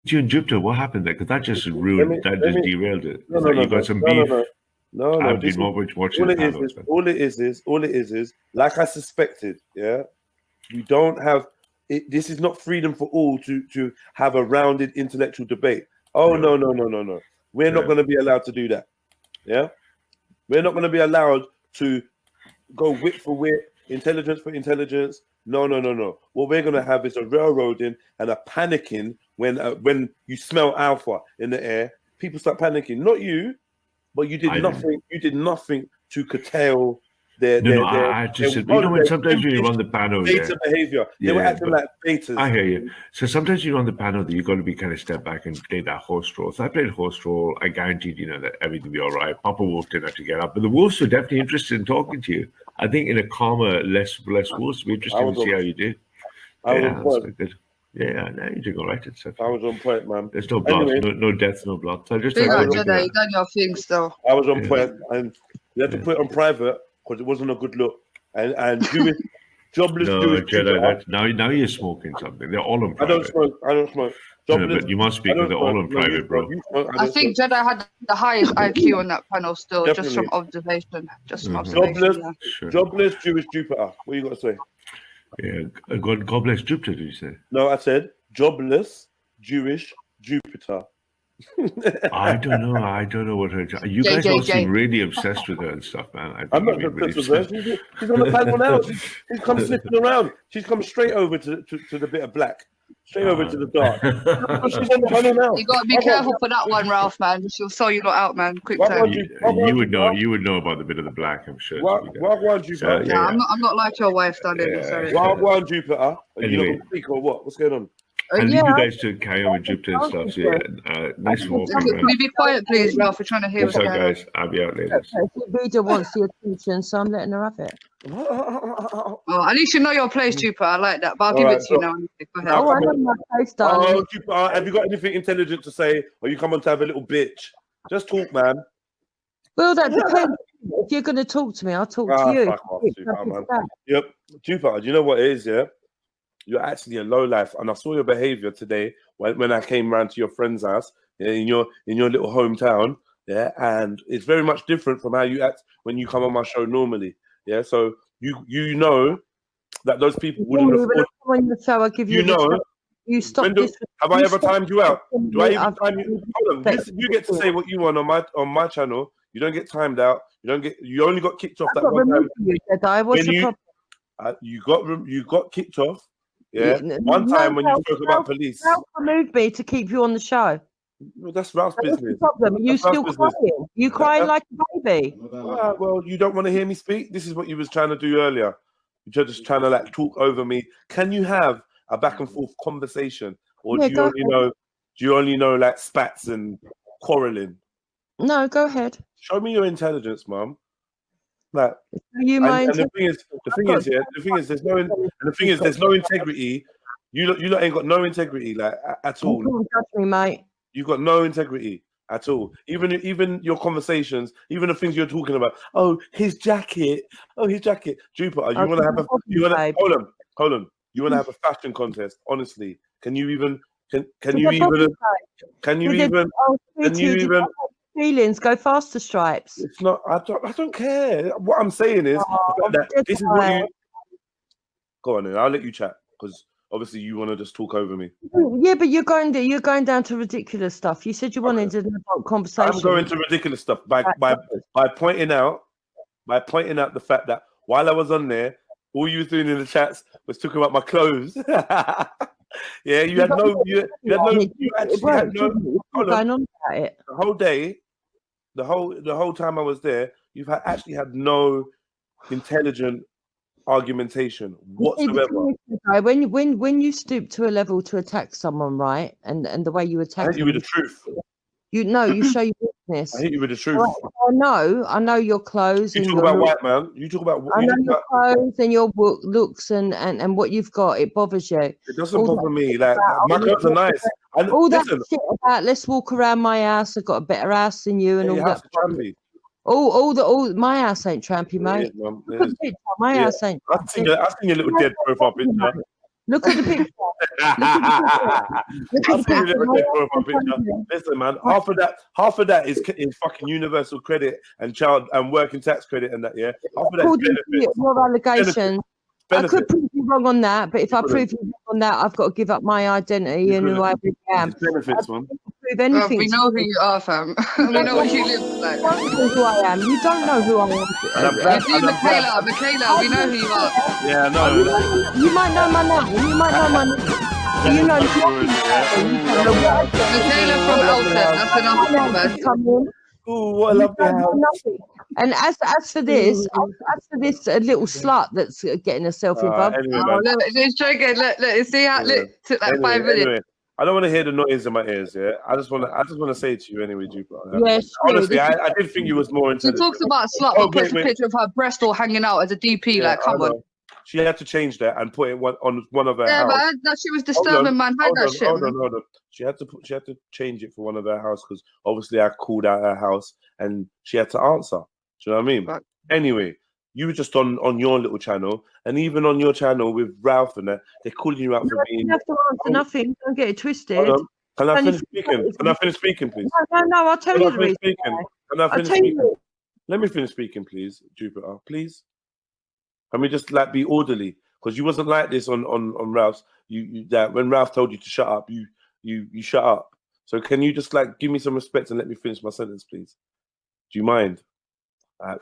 You and Jupiter, what happened there? Because that just ruined, derailed it. No, you got some beef? No. I've been watching the panels. All it is, like I suspected, yeah, we don't have it. This is not freedom for all to have a rounded intellectual debate. Oh, no. We're not going to be allowed to do that. Yeah, we're not going to be allowed to go wit for wit, intelligence for intelligence. No. What we're going to have is a railroading and a panicking when you smell alpha in the air. People start panicking. Not you, but you did nothing. You did nothing to curtail their. I just said, when sometimes when you run the panel, beta behavior, they were acting like betas. I hear you. So sometimes you run the panel that you've got to be kind of step back and play that horse role. So I played horse role. I guaranteed, that everything would be all right. Papa Wolf didn't have to get up, but the Wolves were definitely interested in talking to you. I think in a calmer, less Wolves, it'd be interesting to see how you did. That's good. Yeah, no, you're doing all right. I was on point, man. There's no blood, no death, no blood. So just Jedi, you done your thing still. I was on point, and you had to put it on private because it wasn't a good look. And jobless Jewish Jedi, now you're smoking something. They're all on private. I don't smoke. But you must speak because they're all on private, bro. I think Jedi had the highest IQ on that panel still, just from observation. Jobless Jewish Jupiter. What you got to say? Yeah, God bless Jupiter, did you say? No, I said jobless Jewish Jupiter. I don't know what her. You guys all seem really obsessed with her and stuff, man. I'm not obsessed with her. She's on the panel now. She's come slipping around. She's come straight over to the bit of black. Straight over to the dark. She's on the panel now. You got to be careful for that one, Ralph, man. She'll sell you lot out, man. Quick time. You would know about the bit of the black, I'm sure. Wagwan Jupiter. I'm not like your wife, darling. Sorry. Wagwan Jupiter. Anyway. You not going to speak or what? What's going on? And leave you guys to carry on with Jupiter and stuff. So nice walking, man. Can you be quiet, please, Ralph? We're trying to hear what's up, guys. I'll be out later. Zoubida wants the attention, so I'm letting her have it. Oh, at least you know your place, Jupiter. I like that. But I'll give it to you now. Go ahead. I know my place, darling. Jupiter, have you got anything intelligent to say, or you come on to have a little bitch? Just talk, man. Well, that depends. If you're going to talk to me, I'll talk to you. Fuck off, Jupiter, man. Yep, Jupiter. Do you know what it is? Yeah. You're actually a low life, and I saw your behavior today when I came round to your friend's house in your little hometown. Yeah, and it's very much different from how you act when you come on my show normally. Yeah, so you know that those people wouldn't afford. When the show, I give you. You stop this. Have I ever timed you out? Do I even time you? Hold on, you get to say what you want on my channel. You don't get timed out. You only got kicked off that one time. Jedi. What's the problem? You got kicked off. Yeah, one time when you spoke about police. Ralph removed me to keep you on the show. Well, that's Ralph's business. The problem. You still crying? You crying like a baby? Well, you don't want to hear me speak. This is what you was trying to do earlier. You're just trying to talk over me. Can you have a back and forth conversation, or do you only know like spats and quarreling? No, go ahead. Show me your intelligence, Mum. Like, you mind? And the thing is, there's no integrity. You lot ain't got no integrity, like at all. Don't judge me, mate. You've got no integrity at all. Even your conversations, even the things you're talking about. Oh, his jacket. Jupiter, you want to have hold on. You want to have a fashion contest? Honestly, can you even? Feelings go faster, Stripes. It's not. I don't care. What I'm saying is that this is what you. Go on, then. I'll let you chat because obviously you want to just talk over me. Yeah, but you're going down to ridiculous stuff. You said you wanted an adult conversation. I'm going to ridiculous stuff by pointing out the fact that while I was on there, all you was doing in the chats was talking about my clothes. Yeah, you actually had no. Going on about it. The whole day, the whole time I was there, you've actually had no intelligent argumentation whatsoever. When you stoop to a level to attack someone, right, and the way you attack, I hit you with the truth. You show your weakness. I hit you with the truth. I know your clothes. You talk about white man. You talk about. I know your clothes and your looks and what you've got. It bothers you. It doesn't bother me. Like my clothes are nice. All that shit about let's walk around my house. I've got a better house than you and all that. All my house ain't trampy, mate. My house ain't. I've seen your little dead profile picture. Look at the picture. Listen, man, half of that is fucking universal credit and child and working tax credit and that, yeah. Half of that is benefits. Your allegations. I could prove you wrong on that, but if I prove you wrong on that, I've got to give up my identity and who I really am. It's benefits, man. Prove anything. We know who you are, fam. We know what you live like. You don't know who I am. You don't know who I am. Michaela, we know who you are. Yeah, no. You might know my name. You might know my name. You know Michaela from Elton. That's enough. Come in. Ooh, what a lovely. And as for this little slut that's getting herself involved. Anyway, let's try again. Look, see how it took like 5 minutes. Anyway, I don't want to hear the noise in my ears. Yeah, I just want to say to you anyway, Jupiter. Yes, honestly, I did think you was more into. She talks about slut, but puts a picture of her breast all hanging out as a DP. Yeah, like, come on. She had to change that and put it on one of her. Yeah, house. Man, that shit was disturbing, man. Hide that shit. Hold on. She had to change it for one of her house because obviously I called out her house and she had to answer. Do you know what I mean? Right. Anyway, you were just on your little channel, and even on your channel with Ralph and that, they're calling you out for being. You have to answer nothing. Don't get it twisted. Hold on. Can I finish speaking? Can I finish speaking, please? No. I'll tell you the reason. Can I finish speaking? Let me finish speaking, please, Jupiter. Please. Can we just be orderly? Because you wasn't like this on Ralph's. You that when Ralph told you to shut up, you shut up. So can you just give me some respect and let me finish my sentence, please? Do you mind?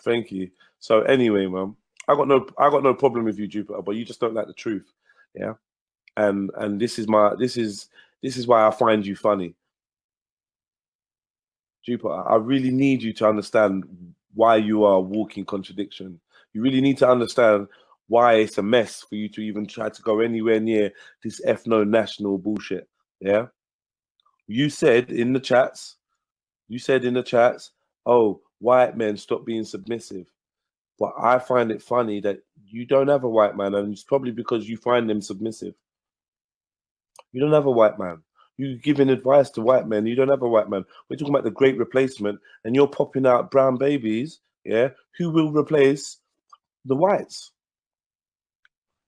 Thank you. So anyway, mum, I got no problem with you, Jupiter, but you just don't like the truth, yeah. And this is why I find you funny, Jupiter. I really need you to understand why you are a walking contradiction. You really need to understand why it's a mess for you to even try to go anywhere near this ethno-national bullshit. Yeah. You said in the chats, oh, white men stop being submissive. But I find it funny that you don't have a white man, and it's probably because you find them submissive. You don't have a white man. You're giving advice to white men. You don't have a white man. We're talking about the great replacement, and you're popping out brown babies, yeah, who will replace the whites.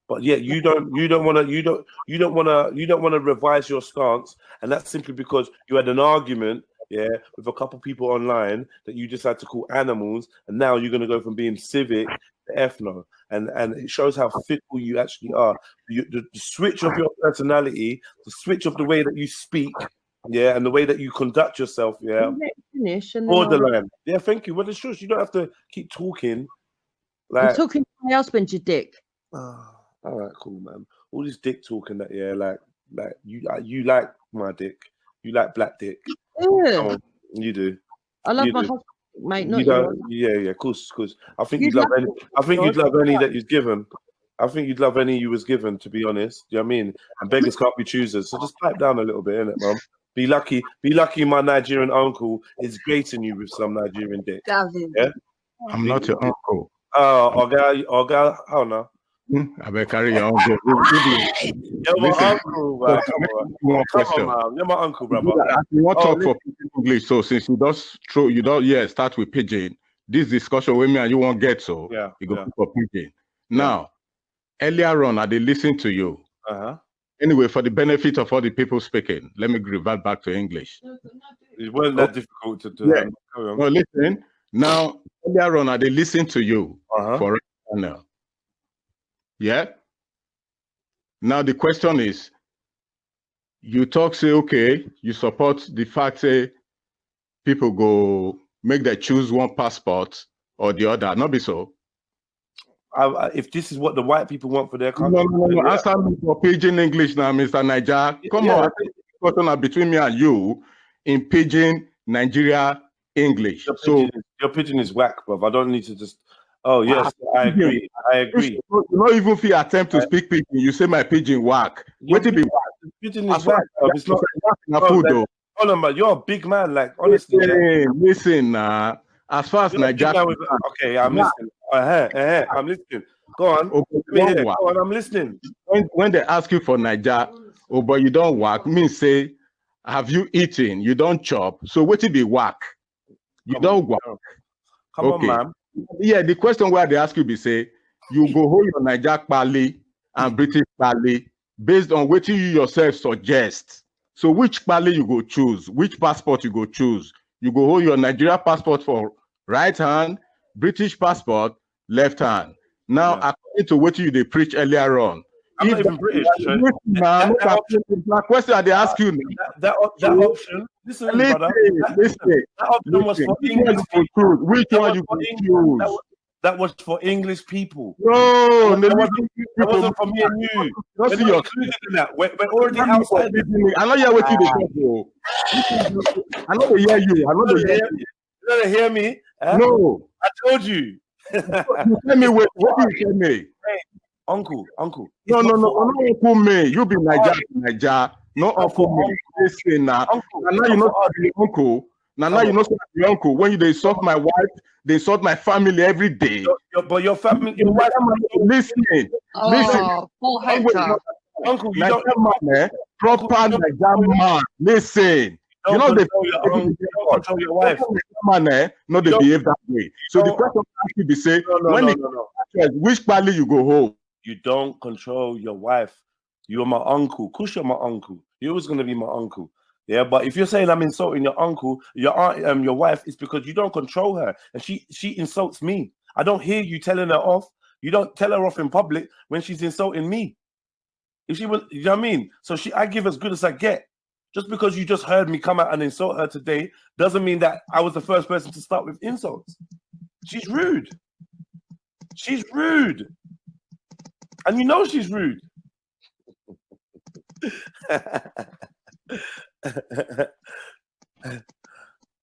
But yet you don't want to revise your stance, and that's simply because you had an argument, yeah, with a couple people online that you just had to call animals, and now you're going to go from being civic to ethno, and it shows how fickle you actually are. The switch of your personality, the switch of the way that you speak, yeah, and the way that you conduct yourself, yeah, borderline. Yeah, thank you. Well, it's true. You don't have to keep talking. I'm talking to my husband, you dick. All right, cool, man. All this dick talking that, yeah, you like my dick. You like black dick. Yeah. You do. I love my husband, mate. Not you. Yeah, of course. I think you'd love any. I think you'd love any that you've given. I think you'd love any you was given, to be honest. Do you know what I mean? And beggars can't be choosers. So just pipe down a little bit, innit, mum? Be lucky my Nigerian uncle is grating you with some Nigerian dick. Yeah? I'm not your uncle. Oh, okay, oh no. I better carry your uncle. You're my uncle, bro. Come on, man. You're my uncle, brother. You want to talk for English, so since you don't start with pidgin. This discussion with me and you won't get so you go for pidgin. Now, earlier on, I did listen to you. Anyway, for the benefit of all the people speaking, let me revert back to English. It wasn't that difficult to do. Yeah. No, listen. Now, earlier on, I did listen to you for channel. Yeah. Now the question is, you say, okay, you support the fact say people go make them choose one passport or the other. Not be so. If this is what the white people want for their country, no. Answer me for pidgin English now, Mr. Niger. Come on, question between me and you in pidgin Nigeria English. Your pidgin is whack, bro. I don't need to just. Oh yes, I agree. You not even if you attempt to speak pidgin, you say my pidgin whack. What it be whack? Pidgin is whack. It's not food though. Hold on, man. You're a big man, like honestly. Listen, as far as Nigeria. Okay, I'm listening. I'm listening. Go on. Okay, go on, I'm listening. When they ask you for Nigeria, oh, but you don't work, means say, have you eaten? You don't chop. So what it be whack? You don't work. Come on, man. Yeah, the question where they ask you be say, you go hold your Niger Pali and British Pali, based on what you yourself suggest. So which pali you go choose? Which passport you go choose? You go hold your Nigeria passport for right hand, British passport, left hand. Now, according to what you they preach earlier on, I'm not even British. My question they ask you that option. Listen, brother. That option was for English people. Which one you choose? That was for English people. No, that wasn't for me and you. We're not included in that. We're already outside. I know you what you talk. I know they hear you. I know they hear you. You don't hear me? No. I told you. You tell me what do you tell me? Hey, uncle. No, uncle me. You be Niger. No uncle me. Listen now. Now you know the uncle. Now you know the uncle. When they insult my wife, they insult my family every day. But your family, your wife. Listen. Poor Hector. Uncle, you don't man, proper Niger man. Listen. You know they control your wife. Man, no, they behave that way. So the question actually be say, which pali you go home? You don't control your wife. You're my uncle. Kush, you're my uncle. You're always gonna be my uncle. Yeah, but if you're saying I'm insulting your uncle, your aunt, your wife, it's because you don't control her, and she insults me. I don't hear you telling her off. You don't tell her off in public when she's insulting me. If she was, you know what I mean? So I give as good as I get. Just because you just heard me come out and insult her today doesn't mean that I was the first person to start with insults. She's rude. She's rude. And you know she's rude.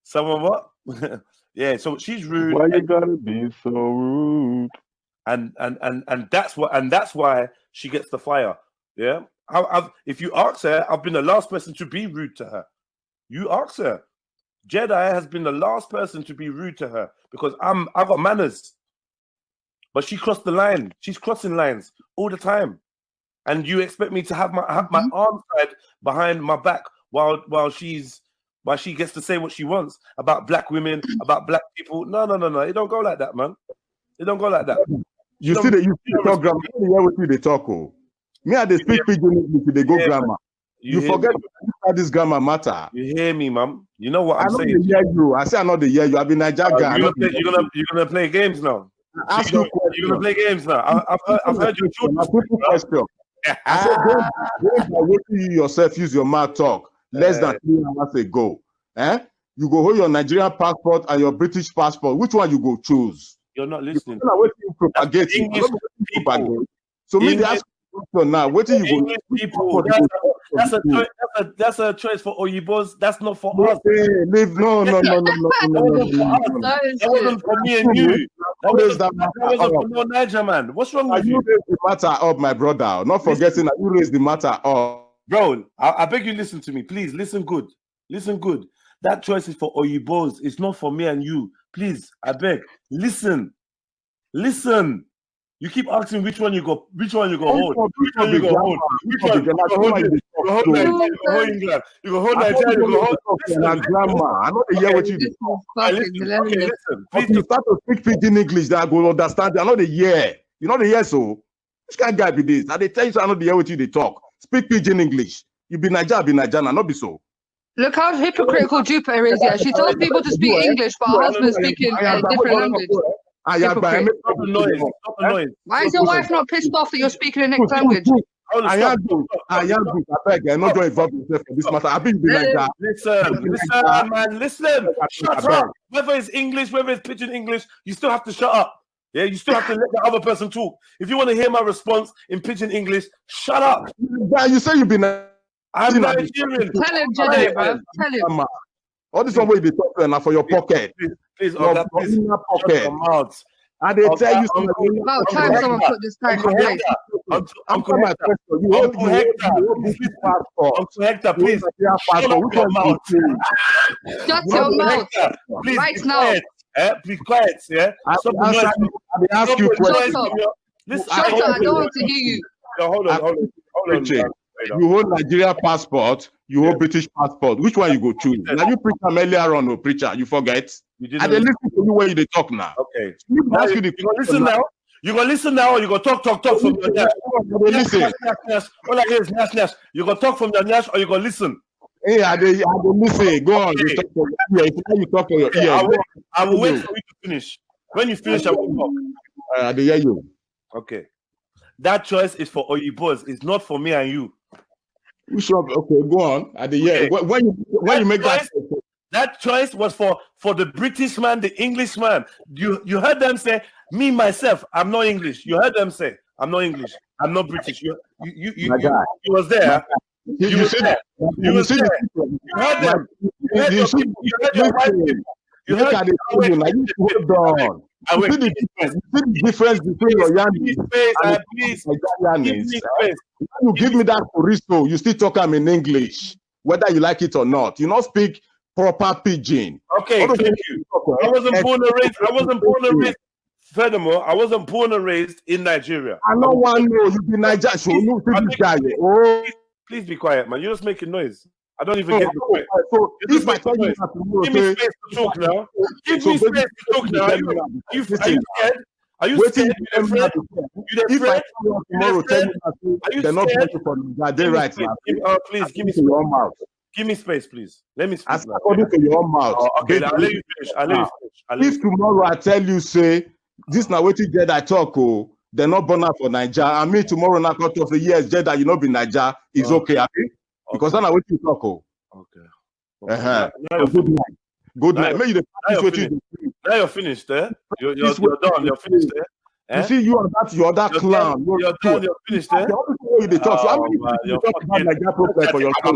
Someone what? Yeah, so she's rude. Why you gotta be so rude? And that's why she gets the fire. Yeah. If you ask her, I've been the last person to be rude to her. You ask her. Jedi has been the last person to be rude to her because I've got manners. But she crossed the line. She's crossing lines all the time. And you expect me to have my arm tied behind my back while she gets to say what she wants about black women, about black people. No. It don't go like that, man. It don't go like that. You see the talk grammar. They talk. Me and they speak pidgin English, they go grammar. You forget how this grammar matter. You hear me, man? You know what I'm saying? I know they hear you. I say I know they hear you. I've been Niger guy. You're gonna play games now. You're gonna play games now. I've heard your question. I said, don't by waiting you yourself use your mouth talk less than 3 hours ago. You go hold your Nigerian passport and your British passport. Which one you go choose? You're not listening. You propagate. So maybe ask now. What do you English people? That's a choice for Oyibos. That's not for us. No. That wasn't for me and you. That wasn't for no Niger man. What's wrong with you? Raise the matter up, my brother. Not forgetting that you raised the matter up. Bro, I beg you, listen to me, please. Listen good. Listen good. That choice is for Oyibos. It's not for me and you. Please, I beg. Listen. You keep asking which one you go hold. Which one you go hold? You go hold England. You go hold Nigeria. You go hold grammar. I know they hear what you do. Listen. If you start to speak pidgin English, that I go understand. I know they hear. You know they hear so. Which kind of guy be this? And they tell you so I know they hear what you they talk. Speak pidgin English. You be Niger, now not be so. Look how hypocritical Jupiter is. Yeah, she tells people to speak English, but her husband's speaking a different language. Stop the noise. Why is your wife not pissed off that you're speaking a next language? I am good. I beg. I'm not going to involve myself in this matter. I've been like that. Listen, man. Listen. Shut up. Whether it's English, whether it's pidgin English, you still have to shut up. Yeah, you still have to let the other person talk. If you want to hear my response in pidgin English, shut up. You say you've been. I'm Nigerian. Tell him, Jedi, bro. Tell him. All this one way they talk now for your pocket. Please, pocket. And they tell you something. About time someone put this time in place. Uncle Hector, please. Shut your mouth. Shut your mouth. Please, right now. Please quiet, yeah? I ask you questions. Shut up, I don't want to hear you. Hold on. You hold Nigeria passport, you hold British passport. Which one you go choose? Now you preach earlier on, no preacher. You forget. And they listen to you when they talk now. Okay. Now you listen now. You gonna listen now, or you gonna talk from your nyash? Listen. All I hear is nyash. You gonna talk from your nyash, or you gonna listen? Hey, I listen. Go on. Okay. You talk for your ear. You talk for your ear. I will wait for you to finish. When you finish, I will talk. I hear you. Okay. That choice is for Oyibos. It's not for me and you. Okay, go on. Okay. When you make choice, that choice was for the British man, the English man. You heard them say, me myself, I'm not English. You heard them say, I'm not English. I'm not British. You was there. You was there. You was there. You heard them. You heard your white people. You heard the difference between your Yannis and you give me that chorizo, you still talk them in English, whether you like it or not. You not speak proper pidgin. Okay, thank you. I wasn't born and raised. Furthermore, I wasn't born and raised in Nigeria. I don't want to know you be Nigerian. Please be quiet, man. You're just making noise. I don't even get the point. So if I tell you give me space to talk now. Give me space to talk now. Are you scared? Are you scared? You're afraid? Tomorrow, tell me they're not voting for me. They're right now. Please give me space. Give me space, please. Let me speak. According to your mouth. Okay, I'll let you finish. If tomorrow I tell you, say, this now what Jedi talk, they're not born out for Nigeria. I mean, tomorrow, not cut off the years, Jedi, you know, be Nigeria, is okay, happy? Because that's not what you talk. Okay. Good night. Good night. Now you're finished, eh? You're done. You're finished, eh? You see, you are that clown. You're done. You're finished, eh? You talk. So how many people you talk about Nigeria problem for your soul?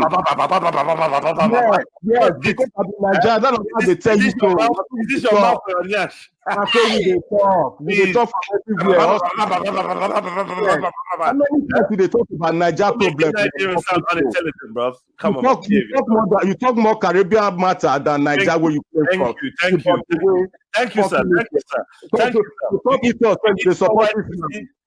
Yes, because of Nigeria, that's what they tell you. Is this your mouth or your nyash? I tell you they talk. They talk from everywhere. How many times they talk about Nigeria problem? Nigerians sound unintelligent, bro. Come on. You talk more Caribbean matter than Nigeria where you came from. Thank you, sir.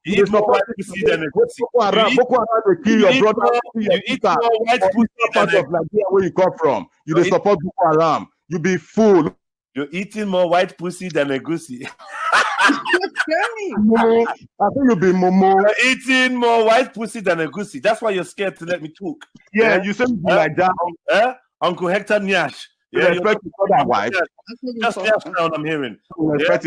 You eat more white pussy than a pussy. Boko Haram will kill your brother. You eat more white pussy than of Nigeria where you come from. You support Boko Haram. You be fool. You're eating more white pussy than a goosey. I think you be momo. You're eating more white pussy than a goosey. That's why you're scared to let me talk. Yeah, you say like that. Uncle Hector Nyash. Yeah, respect your brother wife. Just Nyash now I'm hearing. Why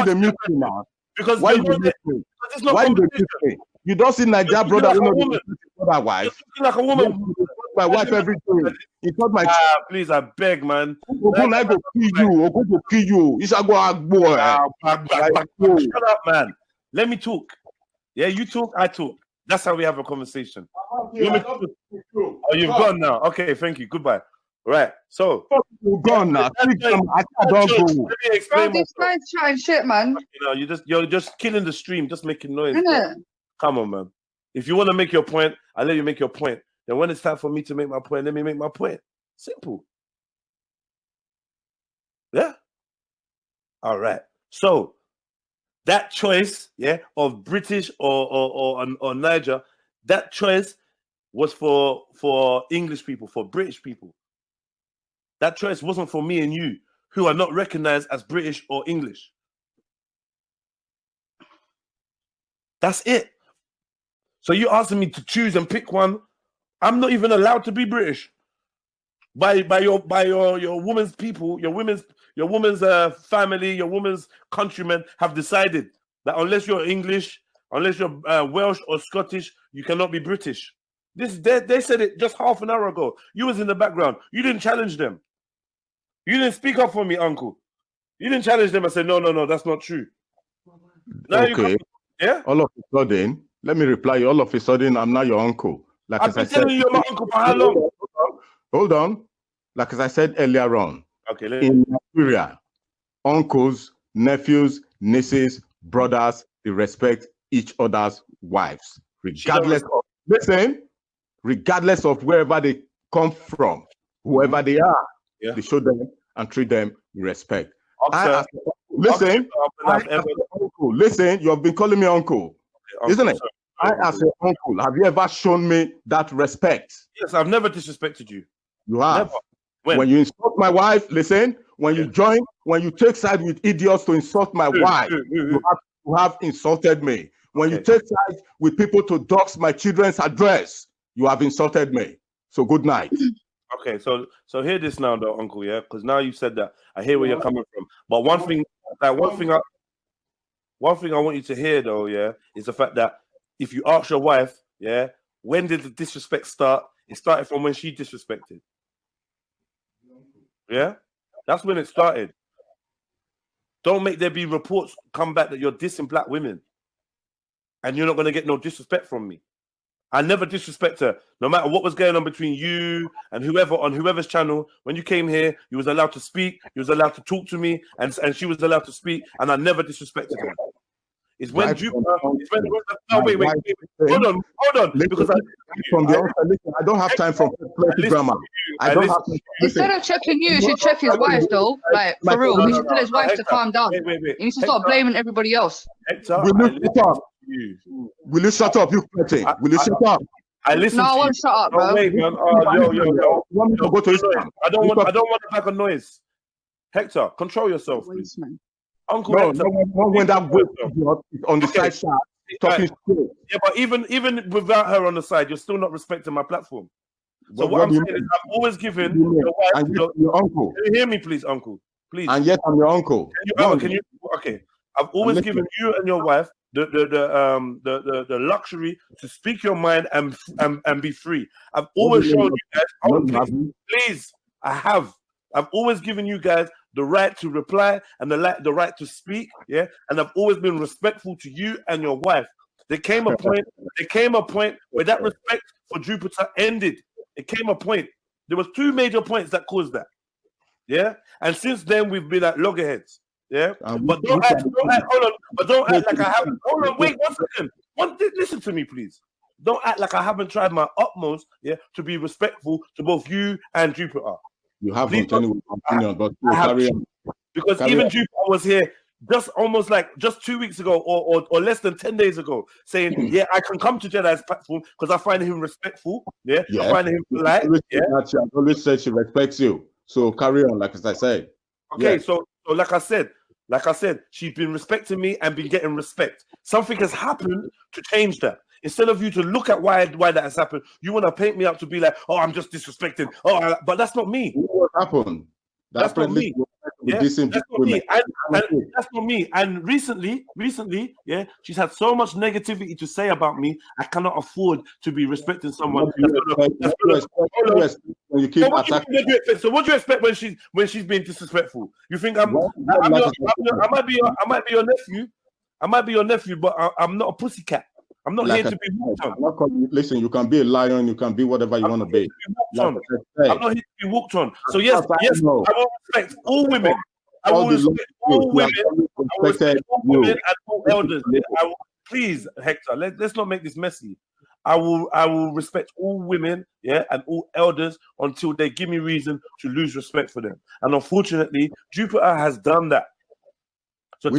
they mute me now? Because why you mute me? Why you mute me? You don't see Nigeria brother who know brother wife. Like a woman. My wife every day. He told my please, I beg, man. Ogun I go kill you. Ogun go kill you. You shall go out, boy. Shut up, man. Let me talk. Yeah, you talk, I talk. That's how we have a conversation. You've gone now. Okay, thank you. Goodbye. Right. So you're gone now. Let me explain. This guy's chatting shit, man. You know, you're just killing the stream, just making noise. Come on, man. If you want to make your point, I'll let you make your point. Then when it's time for me to make my point, let me make my point. Simple. Yeah. All right. So that choice, yeah, of British or Niger, that choice was for English people, for British people. That choice wasn't for me and you, who are not recognized as British or English. That's it. So you asking me to choose and pick one. I'm not even allowed to be British. By your woman's people, your woman's family, your woman's countrymen have decided that unless you're English, unless you're Welsh or Scottish, you cannot be British. They said it just half an hour ago. You was in the background. You didn't challenge them. You didn't speak up for me, uncle. You didn't challenge them and say, no, that's not true. Now okay. Yeah? All of a sudden, let me reply you. All of a sudden, I'm not your uncle. Like I've been telling you you're my uncle for how long? Hold on. Like as I said earlier on, okay, in Nigeria, uncles, nephews, nieces, brothers, they respect each other's wives, regardless of wherever they come from, whoever they are. Yeah. They show them and treat them with respect. Listen, you have been calling me uncle, isn't it? I, as your uncle, have you ever shown me that respect? Yes, I've never disrespected you. You have. When you insult my wife, listen, when you join, when you take side with idiots to insult my wife, you you have insulted me. When you take sides with people to dox my children's address, you have insulted me. So good night. Okay, so hear this now, though, Uncle. Yeah, because now you said that, I hear where you're coming from. But one thing I want you to hear, though, yeah, is the fact that if you ask your wife, yeah, when did the disrespect start? It started from when she disrespected. Yeah, that's when it started. Don't make there be reports come back that you're dissing black women, and you're not going to get no disrespect from me. I never disrespect her, no matter what was going on between you and whoever on whoever's channel. When you came here, you was allowed to speak, you was allowed to talk to me, and she was allowed to speak, and I never disrespected her. It's when Jupiter. No, wait. Hold on. Because from the outside, listen, I don't have time for grammar. I don't have time. Instead of checking you should check his wife, though. Like, for real, he should tell his wife to calm down. Wait. He needs to stop blaming everybody else. Hector, will you shut up, you cretin? Will you shut up? I listen. No, I won't shut up, bro. Wait, man. Yo. I don't want to make a noise. Hector, control yourself, please. Uncle Hector. No, when that is on the side talking straight. Yeah, but even without her on the side, you're still not respecting my platform. So what I'm saying is, I'm always giving your wife, your uncle. Can you hear me, please, Uncle? Please. And yet I'm your uncle. Okay. I've always given you and your wife the luxury to speak your mind and be free. I've always shown you guys. Please, I have. I've always given you guys the right to reply and the right to speak. Yeah, and I've always been respectful to you and your wife. There came a point where that respect for Jupiter ended. It came a point. There was two major points that caused that. Yeah, and since then we've been at loggerheads. Yeah, but don't act. Hold on. But don't act like I haven't. Hold on. Wait 1 second. Listen to me, please. Don't act like I haven't tried my utmost. Yeah, to be respectful to both you and Jupiter. You haven't anyway, but carry on. Because even Jupiter was here just 2 weeks ago or less than 10 days ago, saying, yeah, I can come to Jedi's platform because I find him respectful. Yeah, I find him polite. I've always said she respects you. So carry on, like as I said. Okay, so like I said, she's been respecting me and been getting respect. Something has happened to change that. Instead of you to look at why that has happened, you want to paint me up to be like, oh, I'm just disrespecting. Oh, but that's not me. What happened? That's not me. Yeah, that's not me. And that's not me. And recently, yeah, she's had so much negativity to say about me. I cannot afford to be respecting someone. When you keep attacking. So what do you expect when she's being disrespectful? You think I might be your nephew. I might be your nephew, but I'm not a pussycat. I'm not here to be walked on. Listen, you can be a lion, you can be whatever you want to be. I'm not here to be walked on. So yes, I will respect all women. I will respect all women. I will respect all women and all elders. Please, Hector, let's not make this messy. I will respect all women, yeah, and all elders until they give me reason to lose respect for them. And unfortunately, Jupiter has done that. So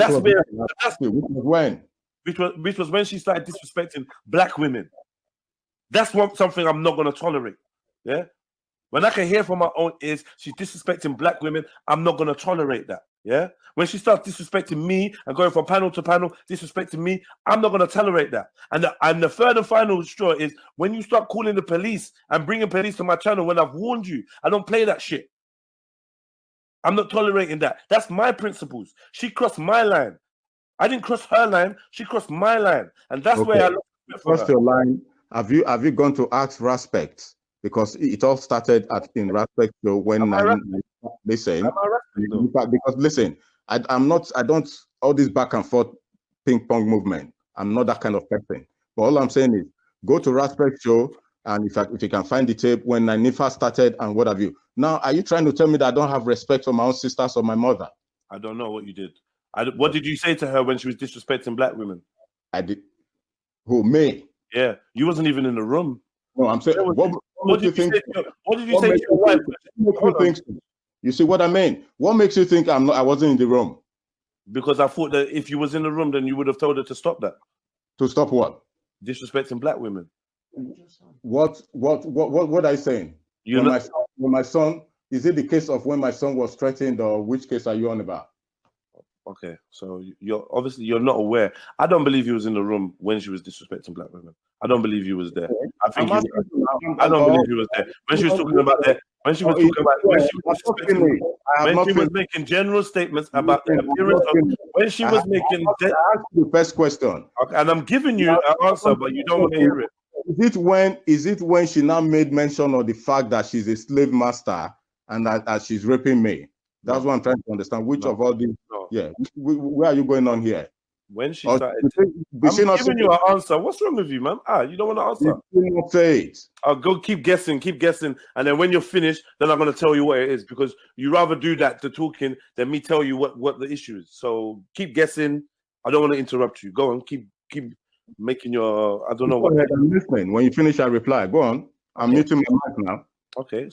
which was when she started disrespecting black women. That's something I'm not going to tolerate. Yeah, when I can hear from my own ears she's disrespecting black women, I'm not going to tolerate that. Yeah, when she starts disrespecting me and going from panel to panel, disrespecting me, I'm not going to tolerate that. And the third and final straw is when you start calling the police and bringing police to my channel when I've warned you. I don't play that shit. I'm not tolerating that. That's my principles. She crossed my line. I didn't cross her line. She crossed my line, and that's where I lost crossed your line. Have you gone to ask respect? Because it all started in respect to when listen. Because listen, I don't all this back and forth ping pong movement. I'm not that kind of person. But all I'm saying is go to respect show, and if you can find the tape when Nifa started and what have you. Now, are you trying to tell me that I don't have respect for my own sisters or my mother? I don't know what you did. What did you say to her when she was disrespecting black women? I did. Who, me? Yeah, you wasn't even in the room. No, I'm saying. What did you think? What did you say to your wife? You see what I mean? What makes you think I wasn't in the room? Because I thought that if you was in the room, then you would have told her to stop that. To stop what? Disrespecting black women. What are you saying? When my son, is it the case of when my son was threatened, or which case are you on about? Okay, so you're obviously you're not aware. I don't believe he was in the room when she was disrespecting black women. I don't believe he was there. I think I don't believe he was there when she was talking about that. When she was talking about when she was making general statements about the appearance of when she was making. The first question, okay, and I'm giving you an answer, but you don't want to hear it. Is it when she now made mention of the fact that she's a slave master and that she's raping me? That's what I'm trying to understand. Which of all these? Yeah, where are you going on here? When she started, I'm giving you an answer. What's wrong with you, man? You don't want to answer. Not say it. I'll go keep guessing, and then when you're finished, then I'm going to tell you what it is, because you rather do that to talking than me tell you what the issue is. So keep guessing. I don't want to interrupt you. Go on, keep making your. I don't know what. I'm listening. When you finish, I reply. Go on. I'm muting my mic now. Okay,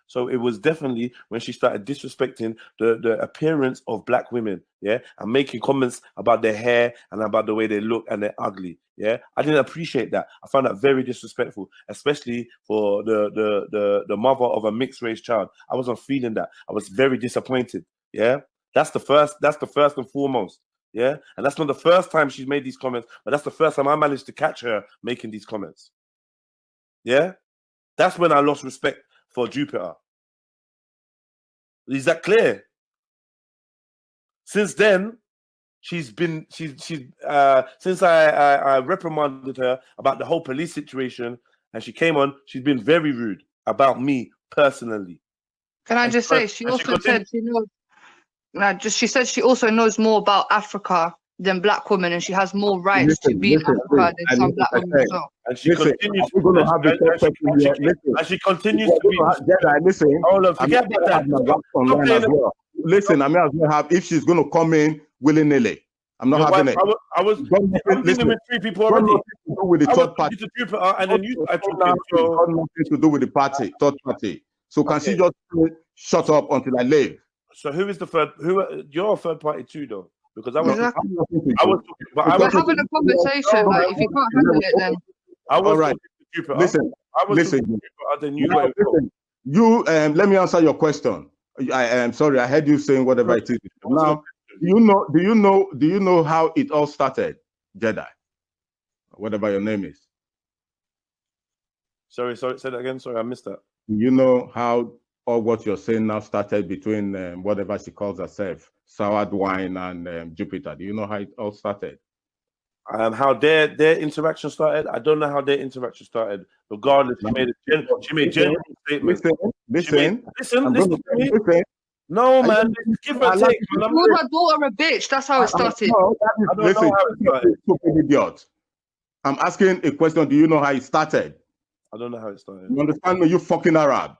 so it was definitely when she started disrespecting the appearance of black women, yeah, and making comments about their hair and about the way they look and they're ugly, yeah. I didn't appreciate that. I found that very disrespectful, especially for the mother of a mixed race child. I wasn't feeling that. I was very disappointed, yeah. That's the first and foremost, yeah. And that's not the first time she's made these comments, but that's the first time I managed to catch her making these comments, yeah. That's when I lost respect for Jupiter. Is that clear? Since then, since I reprimanded her about the whole police situation and she came on, she's been very rude about me personally. Can I just say, she also said she knows. She said she also knows more about Africa than black women, and she has more rights to be in Africa than some black women as well. And she continues. And she continues to be. Listen. Hold on, forget about that. Listen, I may as well have, if she's going to come in willy-nilly. I'm not having it. I'm dealing with 3 people already. With the third party. And then you got nothing to do with the party, third party. So can she just shut up until I leave? So who is the third? You're a third party too, though. Because I was having a conversation. Like, if you can't handle it, then I was all right. Listen, let me answer your question. I am sorry, I heard you saying whatever it is. Now, do you know how it all started, Jedi? Whatever your name is. Sorry, say that again. Sorry, I missed that. Do you know how all what you're saying now started between whatever she calls herself, Soured Wine and Jupiter? Do you know how it all started? How their interaction started? I don't know how their interaction started. Regardless, she made general statements. Listen to me. No, man, give her a take. She called her daughter a bitch. That's how it started. I don't know how it started. Stupid idiot. I'm asking a question. Do you know how it started? I don't know how it started. You understand me? You fucking Arab.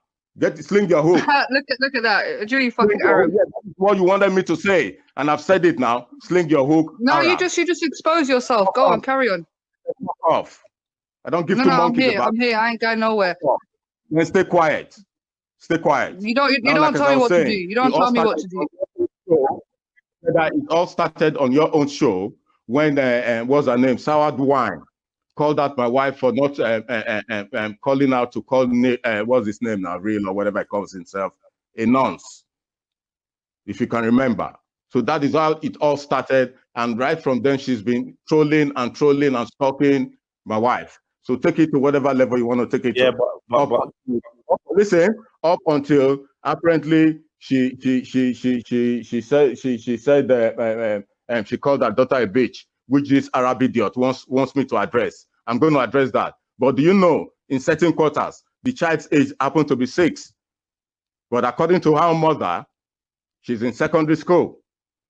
Sling your hook. look at that. You fucking Arab. Yeah, that's what you wanted me to say, and I've said it now. Sling your hook. No, Arab. you just expose yourself. Go on, carry on. Off. I don't give two monkeys. I'm here. I ain't going nowhere. Then stay quiet. Stay quiet. You don't tell me what to do. You don't tell me what to do. That it all started on your own show when what's her name? Soured Wine called out my wife for not calling out to call what's his name now, Real or whatever he calls himself, a nonce, if you can remember. So that is how it all started, and right from then she's been trolling and stalking my wife. So take it to whatever level you want to take it to. Listen, up until apparently she said she called her daughter a bitch, which this Arab idiot wants me to address. I'm going to address that. But do you know, in certain quarters, the child's age happened to be 6. But according to her mother, she's in secondary school.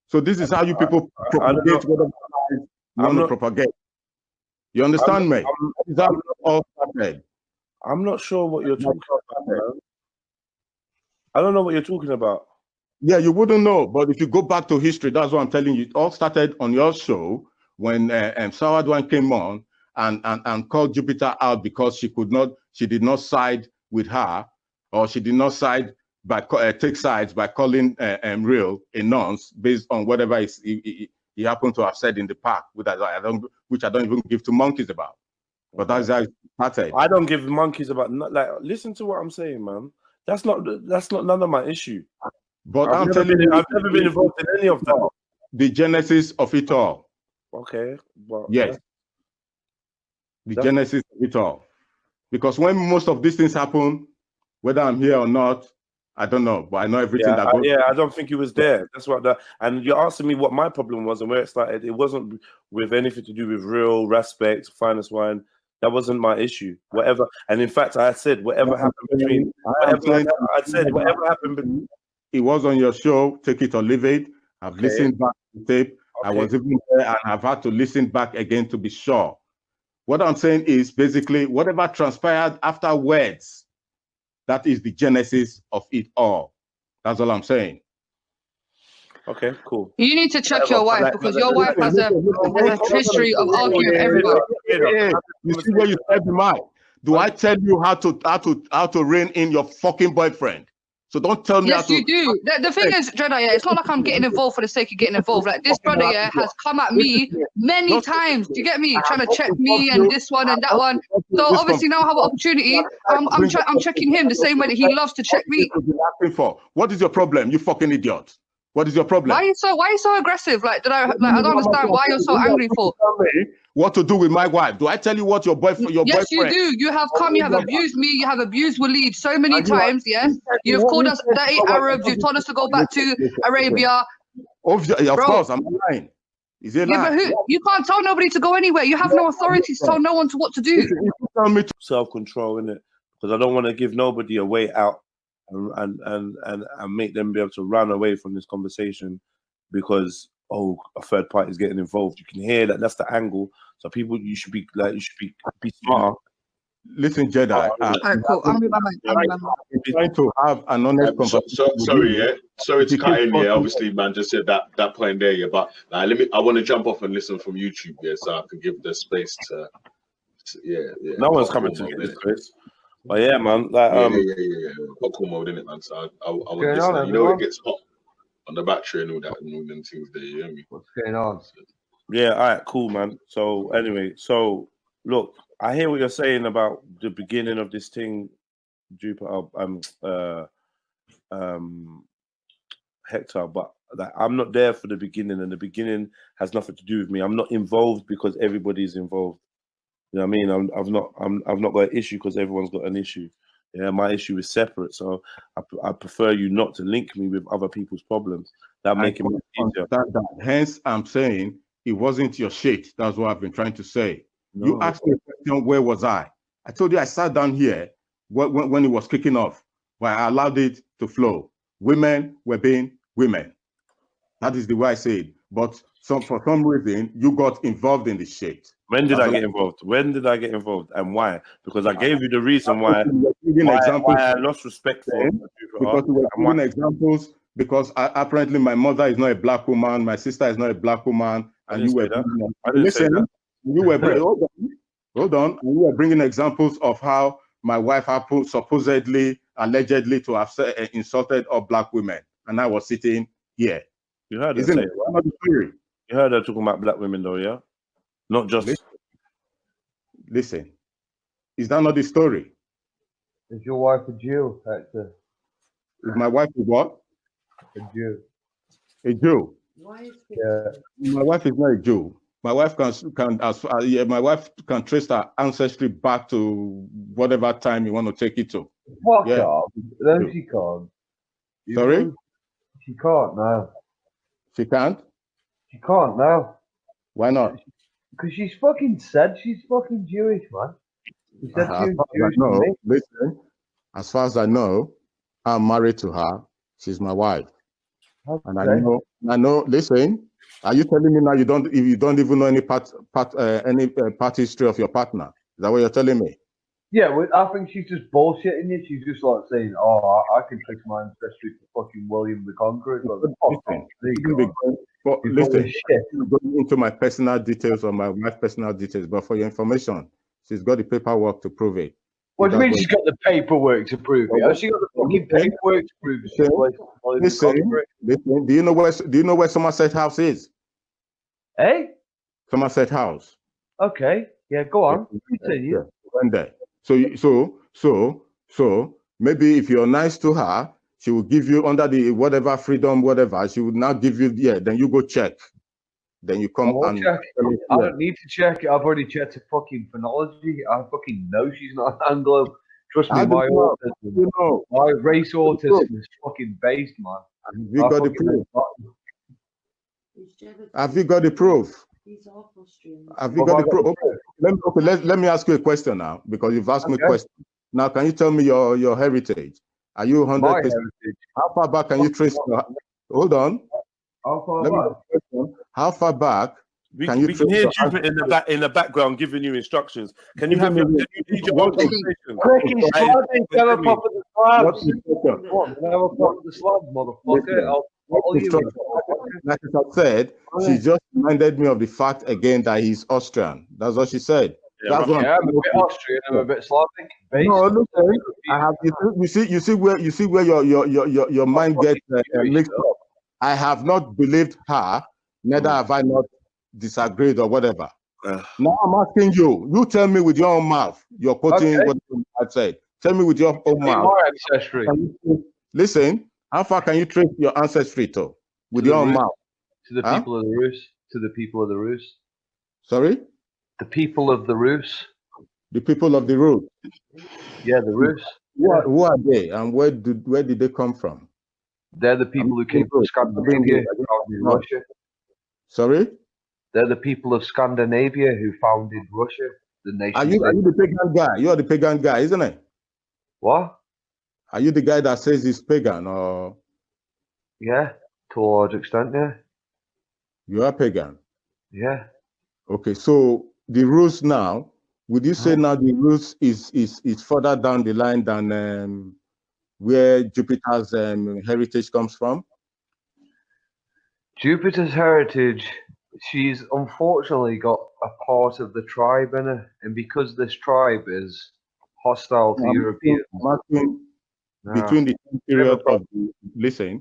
So this is how you people propagate whatever you want to propagate. You understand me? I'm not sure what you're talking about, man. I don't know what you're talking about. Yeah, you wouldn't know. But if you go back to history, that's what I'm telling you. It all started on your show when Soured Wine came on and called Jupiter out because she did not side with her, or she did not take sides by calling Real a nonce based on whatever he happened to have said in the park, which I don't even give two monkeys about. But that's how it started. I don't give monkeys about, like, listen to what I'm saying, man. That's not none of my issue. But I've never been involved in any of that. the genesis of it all. Okay. Well, Yes. The genesis of it all. Because when most of these things happen, whether I'm here or not, I don't know, but I know everything that goes. I don't think he was there. That's what and you're asking me what my problem was and where it started. It wasn't with anything to do with real respect, finest wine. That wasn't my issue. Whatever, and in fact, I said whatever happened between. Whatever happened. It was on your show. Take it or leave it. I've listened back to the tape. I was even there, and I've had to listen back again to be sure. What I'm saying is basically whatever transpired afterwards. That is the genesis of it all. That's all I'm saying. Okay, cool. You need to check your wife because your wife has a history of arguing with everybody. You see where you said the mic. Do I tell you how to rein in your fucking boyfriend? So don't tell me yes, you do. The thing is, Jedi, it's not like I'm getting involved for the sake of getting involved. Like this brother has come at me many times. Do you get me? Trying to check me and this one and that one. So obviously now I have an opportunity. I'm checking him the same way that he loves to check me. What is your problem, you fucking idiot? What is your problem? Why are you so aggressive? I don't understand why you're so angry for. What to do with my wife? Do I tell you what your boyfriend? Yes, you do. You have abused me. You have abused Waleed so many times. Yes, you've called us dirty Arabs. You've told us to go back to Arabia. Of course, I'm lying. Is it but you can't tell nobody to go anywhere. You have no authority to tell no one what to do. Self-control, innit? Because I don't want to give nobody a way out and make them be able to run away from this conversation because a third party is getting involved. You can hear that. That's the angle. So people, you should be smarter. Listen, Jedi. Alright, cool. I'm trying to have an honest conversation. Sorry to cut in here. Obviously, man just said that point there, yeah. But I want to jump off and listen from YouTube, yeah, so I can give the space to. Yeah. No one's coming to get this place. But yeah, man. Popcorn mode in it, man. So I want to listen. You know, it gets hot on the battery and all that and all them things there. You know me? What's going on? Yeah. All right. Cool, man. So anyway, look. I hear what you're saying about the beginning of this thing, Jupiter, Hector, but I'm not there for the beginning, and the beginning has nothing to do with me. I'm not involved because everybody's involved. You know what I mean? I've not got an issue because everyone's got an issue. Yeah, my issue is separate, so I prefer you not to link me with other people's problems. That make it easier. Hence, I'm saying it wasn't your shit. That's what I've been trying to say. No. You asked me a question, where was I? I told you I sat down here when it was kicking off, but I allowed it to flow. Women were being women. That is the way I say it. But for some reason, you got involved in this shit. When did I get involved? When did I get involved? And why? Because I gave you the reason why I lost respect for because you were giving examples. Because apparently my mother is not a black woman, my sister is not a black woman, and you were listen. You were hold on. You were bringing examples of how my wife supposedly, allegedly, to have insulted all black women, and I was sitting here. You heard her say it, right? You heard her talking about black women, though, yeah? Not just. Listen, is that not the story? Is your wife a Jew, Hector? Is my wife a what? A Jew. A Jew. Yeah. My wife is not a Jew. My wife my wife can trace her ancestry back to whatever time you want to take it to. Fuck off. Then she can't. Sorry? She can't now. She can't? She can't now. Why not? Because she's fucking said she's fucking Jewish, man. She said she was Jewish to me. Listen, as far as I know, I'm married to her. She's my wife. Okay. And I know, listen, are you telling me now you don't even know any part history of your partner? Is that what you're telling me? Yeah, well, I think she's just bullshitting you. She's just like saying, "Oh, I can trace my ancestry to fucking William the Conqueror." Listen, I'm going into my personal details or my wife's personal details, but for your information, she's got the paperwork to prove it. What do you mean she's got the paperwork to prove it? Has she got the fucking paperwork to prove it? Listen, do you know where Somerset House is? Hey? Somerset House. Okay. Yeah, go on. Continue. There. So maybe if you're nice to her, She will give you under the whatever freedom, whatever. She would now give you, yeah, then you go check. Then you come and check. I don't need to check it. I've already checked her fucking phonology. I fucking know she's not Anglo. Trust me, my autism, my race autism is fucking based, man. Have you got the proof? Have you got the proof? Have you got the proof? Okay, let me ask you a question now, because you've asked me a question. Now, can you tell me your heritage? Are you 100%? How far back can you trace? Hold on. How far back can you? We can hear Jupiter in the background giving you instructions. Can you have your conversation? Cricky's slabs, never pop at the slabs. Never pop at the slabs, motherfucker. Like I said, she just reminded me of the fact again that he's Austrian. That's what she said. Yeah, I'm a bit Austrian. I'm a bit Slavic. No, listen. I have you see where your mind gets mixed up. I have not believed her, neither have I not disagreed or whatever. Now I'm asking you. You tell me with your own mouth. You're quoting what I said. Tell me with your own mouth. Listen. How far can you trace your ancestry to? With your own mouth? To the people of the Rus. To the people of the Rus. Sorry? The people of the Rus. The people of the Rus. Yeah, the Rus. Who are they, and where did they come from? They're the people who came from Scandinavia, who founded Russia. Sorry? They're the people of Scandinavia who founded Russia. The nation. Are you the pagan guy? You are the pagan guy, isn't it? What? Are you the guy that says he's pagan, or? Yeah, to a large extent, yeah. You are pagan? Yeah. Okay, so the Rus now, would you say now the Rus is further down the line than where Jupiter's heritage comes from? Jupiter's heritage, she's unfortunately got a part of the tribe in her, and because this tribe is hostile to Europeans. Between the time period of the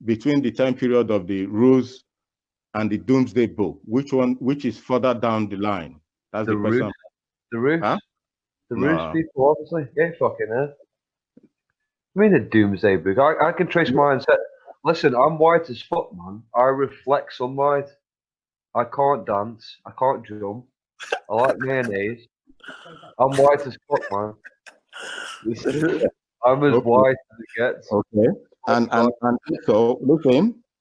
between the time period of the Rus and the Doomsday Book, which is further down the line? That's the question. The Rus? Huh? The Rus people, obviously. Yeah, fucking hell. I mean, the Doomsday Book. I can trace my ancestry. Listen, I'm white as fuck, man. I reflect sunlight. I can't dance. I can't jump. I like mayonnaise. I'm white as fuck, man. I'm as white as it gets. Okay. And so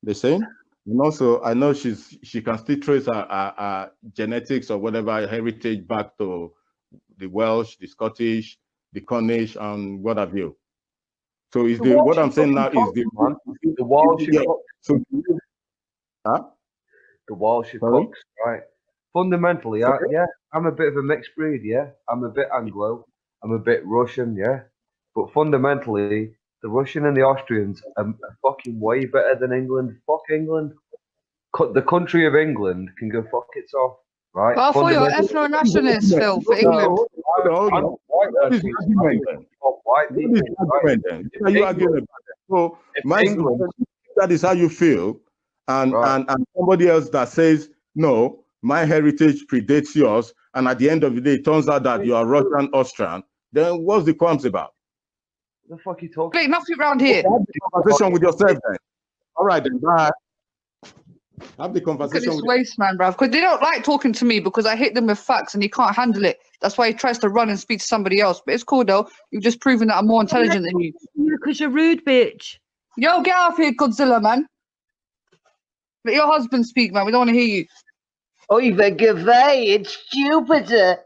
listen. And also, I know she can still trace her genetics or whatever heritage back to the Welsh, the Scottish, the Cornish, and what have you. So is what I'm saying now is the Welsh. The Welsh Cooks, right? Fundamentally, yeah, I'm a bit of a mixed breed. Yeah, I'm a bit Anglo. I'm a bit Russian. Yeah, but fundamentally, the Russian and the Austrians are fucking way better than England. Fuck England. The country of England can go fuck itself, right? Well, for your ethno-nationalist, Phil, for England. So, that is how you feel, and somebody else that says no, my heritage predates yours, and at the end of the day, it turns out that you are Russian, Austrian. Then what's the qualms about? The fuck you talking? Wait, nothing around here. Have the conversation with yourself then. All right, then bye. Have the conversation. Look at this waste man, bruv. Because they don't like talking to me because I hit them with facts and he can't handle it. That's why he tries to run and speak to somebody else. But it's cool though. You've just proven that I'm more intelligent than you. Yeah, because you're rude, bitch. Yo, get off here, Godzilla, man. Let your husband speak, man. We don't want to hear you. Oiva Gavay, it's Jupiter.